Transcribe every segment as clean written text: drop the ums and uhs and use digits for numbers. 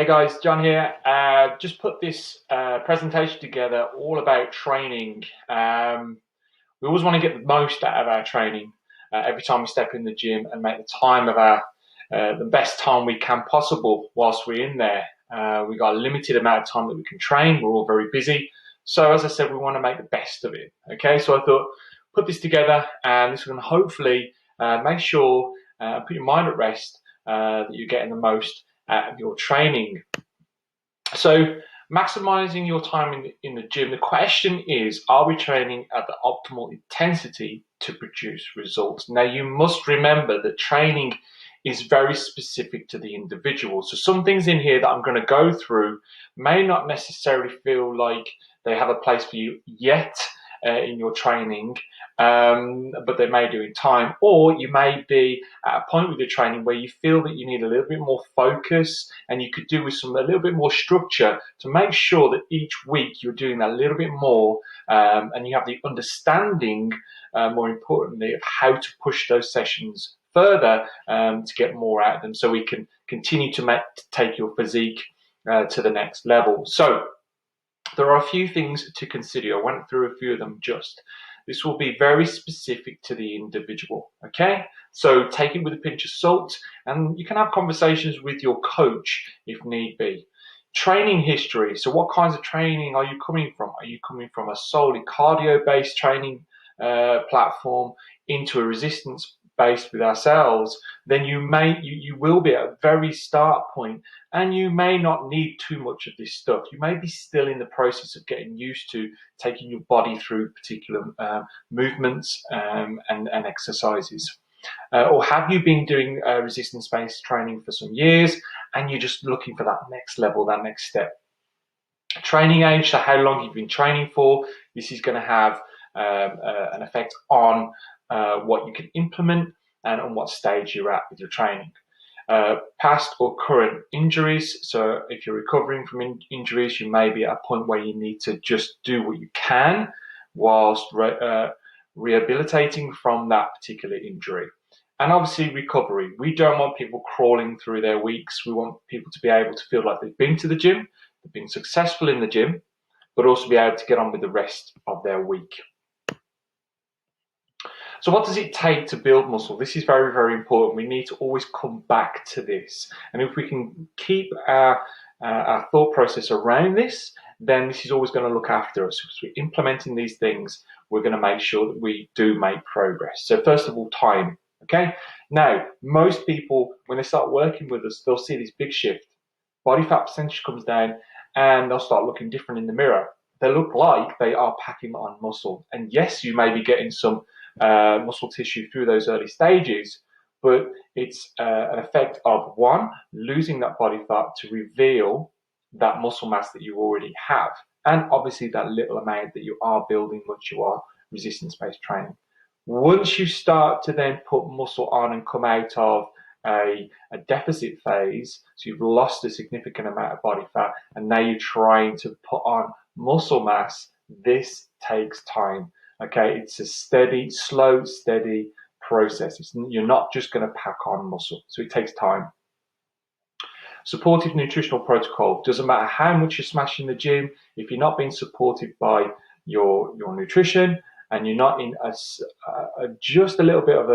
Hey guys, John here. Just put this presentation together all about training. We always want to get the most out of our training every time we step in the gym and make the time of our the best time we can possible whilst we're in there. We got a limited amount of time that we can train. We're all very busy. So as I said, we want to make the best of it. Okay, so I thought put this together and this is going to hopefully make sure put your mind at rest that you're getting the most out of your training. So maximizing your time in the gym, the question is, are we training at the optimal intensity to produce results? Now you must remember that training is very specific to the individual. So some things in here that I'm going to go through may not necessarily feel like they have a place for you yet in your training, but they may do in time, or you may be at a point with your training where you feel that you need a little bit more focus and you could do with a little bit more structure to make sure that each week you're doing a little bit more and you have the understanding, more importantly, of how to push those sessions further to get more out of them so we can continue to take your physique to the next level. So there are a few things to consider. I went through a few of them just. This will be very specific to the individual, okay? So take it with a pinch of salt and you can have conversations with your coach if need be. Training history. So what kinds of training are you coming from? Are you coming from a solely cardio-based training platform into a resistance based with ourselves? Then you will be at a very start point and you may not need too much of this stuff. You may be still in the process of getting used to taking your body through particular movements and exercises. Or have you been doing resistance-based training for some years and you're just looking for that next level, that next step? Training age, so how long you've been training for. This is going to have an effect on what you can implement and on what stage you're at with your training. Past or current injuries. So if you're recovering from injuries, you may be at a point where you need to just do what you can whilst rehabilitating from that particular injury. And obviously recovery. We don't want people crawling through their weeks. We want people to be able to feel like they've been to the gym, they've been successful in the gym, but also be able to get on with the rest of their week. So what does it take to build muscle? This is very, very important. We need to always come back to this. And if we can keep our thought process around this, then this is always going to look after us. If we're implementing these things, we're going to make sure that we do make progress. So first of all, time. Okay. Now, most people, when they start working with us, they'll see this big shift. Body fat percentage comes down and they'll start looking different in the mirror. They look like they are packing on muscle. And yes, you may be getting some muscle tissue through those early stages, but it's an effect of one, losing that body fat to reveal that muscle mass that you already have, and obviously that little amount that you are building once you are resistance-based training. Once you start to then put muscle on and come out of a deficit phase, so you've lost a significant amount of body fat and now you're trying to put on muscle mass, this takes time. Okay, it's a steady, slow, steady process. You're not just going to pack on muscle, so it takes time. Supportive nutritional protocol. Doesn't matter how much you're smashing the gym, if you're not being supported by your nutrition and you're not in just a little bit of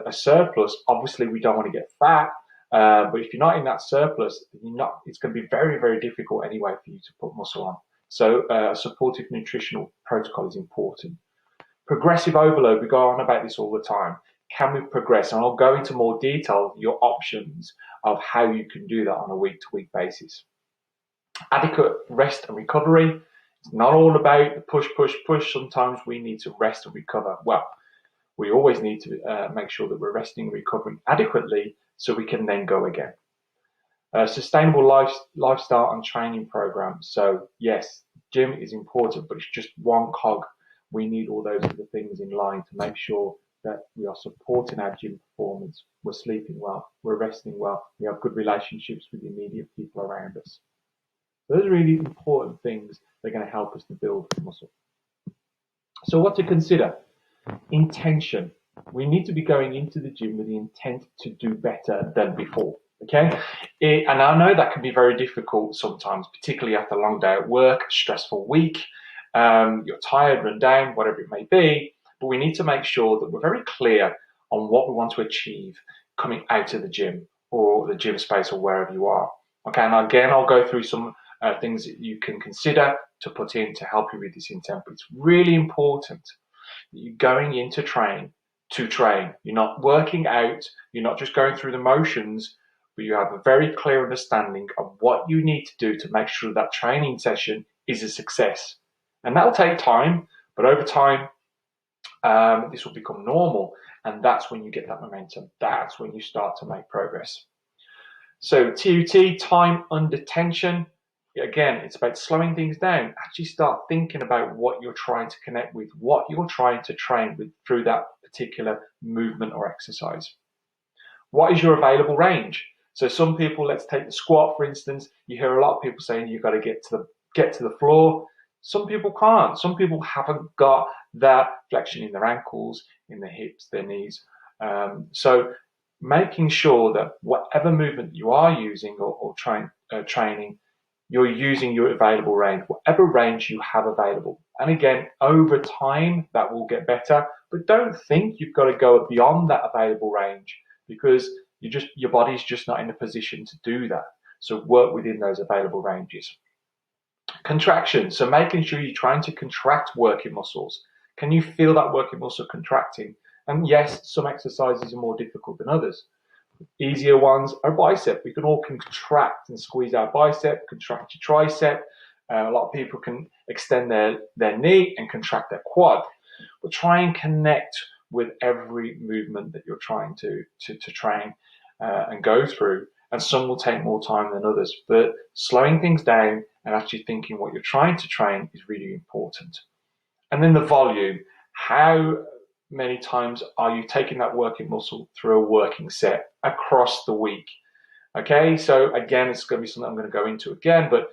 a surplus, obviously we don't want to get fat, but if you're not in that surplus, it's going to be very, very difficult anyway for you to put muscle on. So a supportive nutritional protocol is important. Progressive overload, we go on about this all the time. Can we progress? And I'll go into more detail, your options of how you can do that on a week-to-week basis. Adequate rest and recovery. It's not all about the push, push, push. Sometimes we need to rest and recover. Well, we always need to make sure that we're resting and recovering adequately so we can then go again. Sustainable lifestyle and training programs. So yes, gym is important, but it's just one cog. We need all those other things in line to make sure that we are supporting our gym performance. We're sleeping well, we're resting well, we have good relationships with the immediate people around us. Those are really important things that are going to help us to build muscle. So what to consider? Intention. We need to be going into the gym with the intent to do better than before. Okay, and I know that can be very difficult sometimes, particularly after a long day at work, stressful week. You're tired, run down, whatever it may be. But we need to make sure that we're very clear on what we want to achieve coming out of the gym or the gym space or wherever you are. Okay, and again, I'll go through some things that you can consider to put in to help you with this intent. But it's really important that you're going into train to train. You're not working out, you're not just going through the motions, but you have a very clear understanding of what you need to do to make sure that training session is a success. And that'll take time, but over time, this will become normal. And that's when you get that momentum. That's when you start to make progress. So TUT, time under tension. Again, it's about slowing things down. Actually start thinking about what you're trying to connect with, what you're trying to train with through that particular movement or exercise. What is your available range? So some people, let's take the squat, for instance. You hear a lot of people saying you've got to get to the floor. Some people can't. Some people haven't got that flexion in their ankles, in their hips, their knees. So making sure that whatever movement you are using or training, you're using your available range, whatever range you have available. And again, over time, that will get better. But don't think you've got to go beyond that available range, because your body's just not in a position to do that. So work within those available ranges. Contractions, so making sure you're trying to contract working muscles. Can you feel that working muscle contracting? And yes, some exercises are more difficult than others. Easier ones are bicep. We can all contract and squeeze our bicep, contract your tricep. A lot of people can extend their knee and contract their quad. But try and connect with every movement that you're trying to train and go through. And some will take more time than others. But slowing things down and actually thinking what you're trying to train is really important. And then the volume. How many times are you taking that working muscle through a working set across the week? Okay, so again, it's going to be something I'm going to go into again, but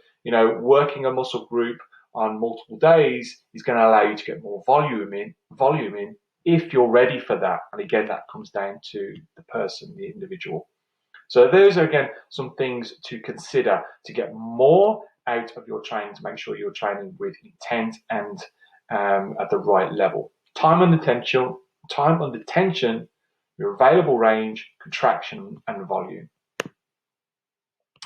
working a muscle group on multiple days is going to allow you to get more volume in if you're ready for that. And again, that comes down to the person, the individual. So those are, again, some things to consider to get more out of your training, to make sure you're training with intent and at the right level. Time under tension, your available range, contraction, and volume.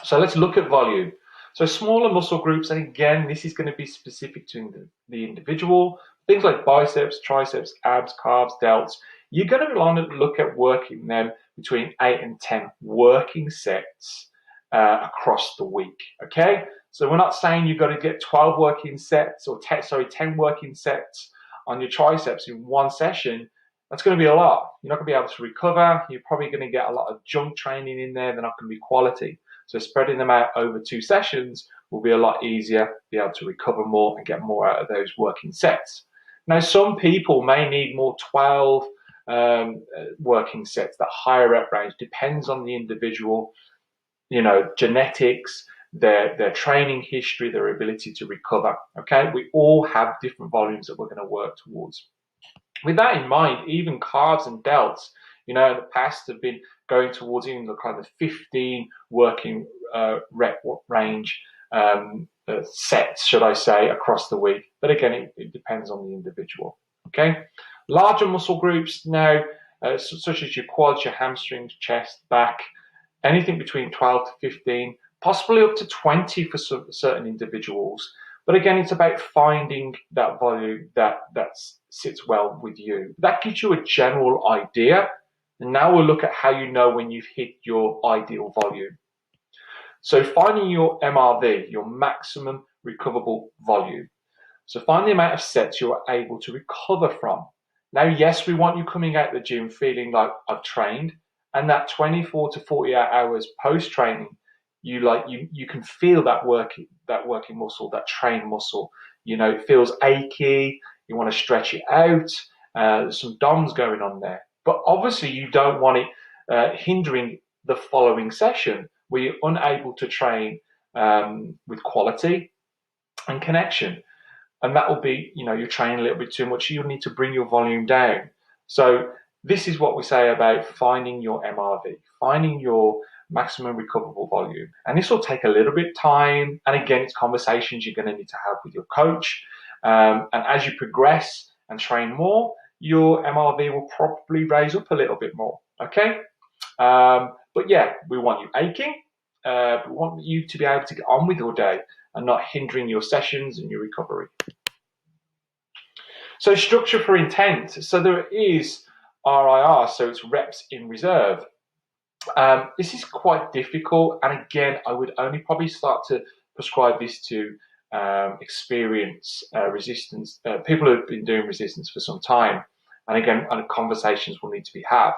So let's look at volume. So smaller muscle groups, and again, this is going to be specific to the individual. Things like biceps, triceps, abs, calves, delts. You're going to want to look at working them between 8 and 10 working sets across the week. Okay, so we're not saying you've got to get 12 working sets or 10 working sets on your triceps in one session. That's going to be a lot. You're not going to be able to recover. You're probably going to get a lot of junk training in there. They're not going to be quality. So spreading them out over 2 sessions will be a lot easier, be able to recover more and get more out of those working sets. Now, some people may need more 12 working sets. That higher rep range depends on the individual, genetics, their training history, their ability to recover. Okay, we all have different volumes that we're going to work towards. With that in mind, even calves and delts, in the past have been going towards even the kind of 15 working rep range sets, should I say, across the week. But again, it depends on the individual. Okay, larger muscle groups now, such as your quads, your hamstrings, chest, back, anything between 12 to 15, possibly up to 20 for certain individuals. But again, it's about finding that volume that sits well with you. That gives you a general idea. And now we'll look at how you know when you've hit your ideal volume. So finding your MRV, your maximum recoverable volume. So find the amount of sets you're able to recover from. Now, yes, we want you coming out the gym feeling like I've trained, and that 24 to 48 hours post-training, you can feel that working muscle, that trained muscle. It feels achy. You want to stretch it out. There's some DOMs going on there, but obviously you don't want it hindering the following session where you're unable to train with quality and connection, and that will be you're training a little bit too much. You'll need to bring your volume down. So This is what we say about finding your MRV, finding your maximum recoverable volume. And this will take a little bit of time. And again, it's conversations you're going to need to have with your coach. And as you progress and train more, your MRV will probably raise up a little bit more. Okay. But yeah, we want you aching. We want you to be able to get on with your day and not hindering your sessions and your recovery. So structure for intent. So there is RIR, so it's reps in reserve. This is quite difficult, and again, I would only probably start to prescribe this to experience resistance, people who have been doing resistance for some time, and again, conversations will need to be had.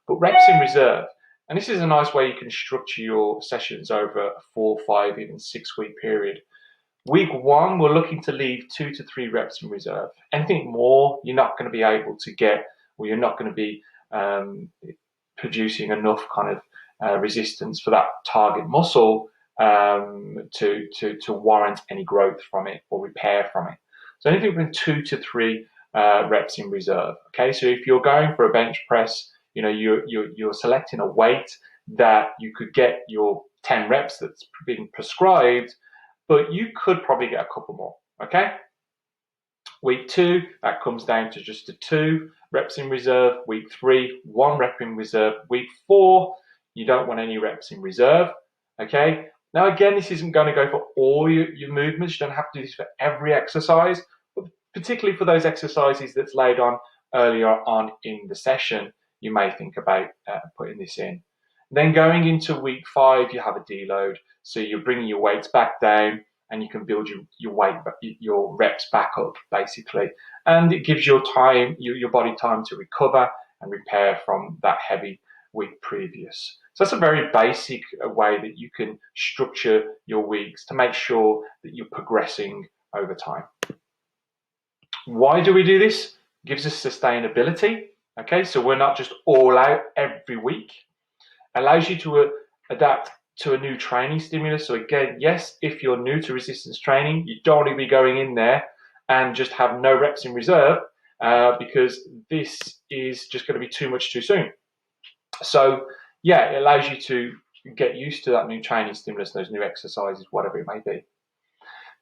But reps in reserve, and this is a nice way you can structure your sessions over a 4, 5, even 6-week period. Week 1, we're looking to leave 2 to 3 reps in reserve. Anything more, you're not going to be able to get, or you're not going to be producing enough kind of resistance for that target muscle to warrant any growth from it or repair from it. So anything between 2 to 3 reps in reserve. Okay, so if you're going for a bench press, you know you're selecting a weight that you could get your 10 reps that's being prescribed, but you could probably get a couple more. Okay. Week 2, that comes down to just the 2 reps in reserve. Week 3, 1 rep in reserve. Week 4, you don't want any reps in reserve. Okay. Now, again, this isn't going to go for all your movements. You don't have to do this for every exercise, but particularly for those exercises that's laid on earlier on in the session, you may think about putting this in. Then going into week 5, you have a deload. So you're bringing your weights back down, and you can build your reps back up, basically. And it gives your body time to recover and repair from that heavy week previous. So that's a very basic way that you can structure your weeks to make sure that you're progressing over time. Why do we do this? It gives us sustainability. Okay, so we're not just all out every week. It allows you to adapt to a new training stimulus. So again, yes, if you're new to resistance training, you don't want to be going in there and just have no reps in reserve because this is just going to be too much too soon. So yeah, it allows you to get used to that new training stimulus, those new exercises, whatever it may be.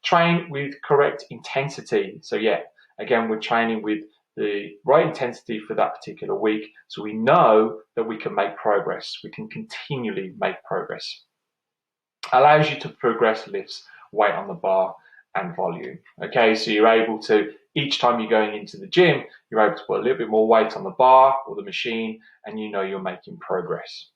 Train with correct intensity. So yeah, again, we're training with the right intensity for that particular week, so we know that we can make progress. We can continually make progress. Allows you to progress lifts, weight on the bar, and volume. Okay, so you're able to, each time you're going into the gym, you're able to put a little bit more weight on the bar or the machine, and you know you're making progress.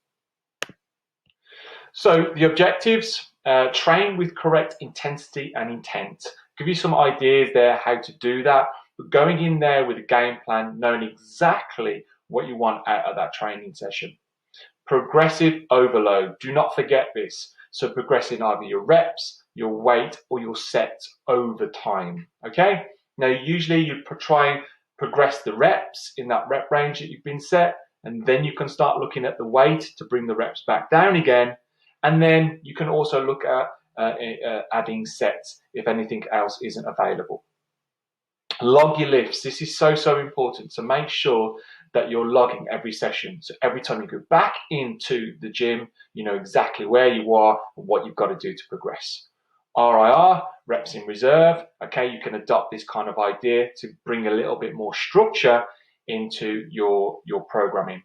So the objectives, train with correct intensity and intent. Give you some ideas there how to do that. But going in there with a game plan, knowing exactly what you want out of that training session. Progressive overload. Do not forget this. So progressing either your reps, your weight, or your sets over time. Okay? Now, usually you try and progress the reps in that rep range that you've been set, and then you can start looking at the weight to bring the reps back down again. And then you can also look at adding sets if anything else isn't available. Log your lifts. This is so important. So make sure that you're logging every session. So every time you go back into the gym, you know exactly where you are and what you've got to do to progress. RIR, reps in reserve. Okay, you can adopt this kind of idea to bring a little bit more structure into your programming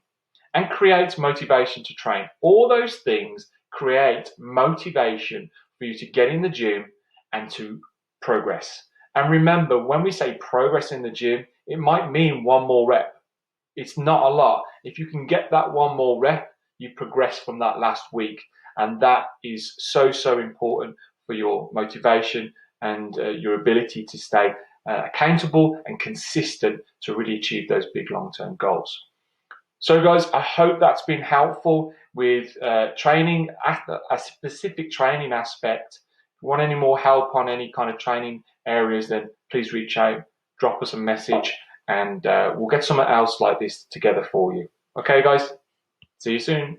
and create motivation to train. All those things create motivation for you to get in the gym and to progress. And remember, when we say progress in the gym, it might mean 1 more rep. It's not a lot. If you can get that 1 more rep, you progress from that last week. And that is so important for your motivation and your ability to stay accountable and consistent to really achieve those big long-term goals. So guys, I hope that's been helpful with training, a specific training aspect. If you want any more help on any kind of training areas, then please reach out, drop us a message, and we'll get something else like this together for you. Okay guys, see you soon.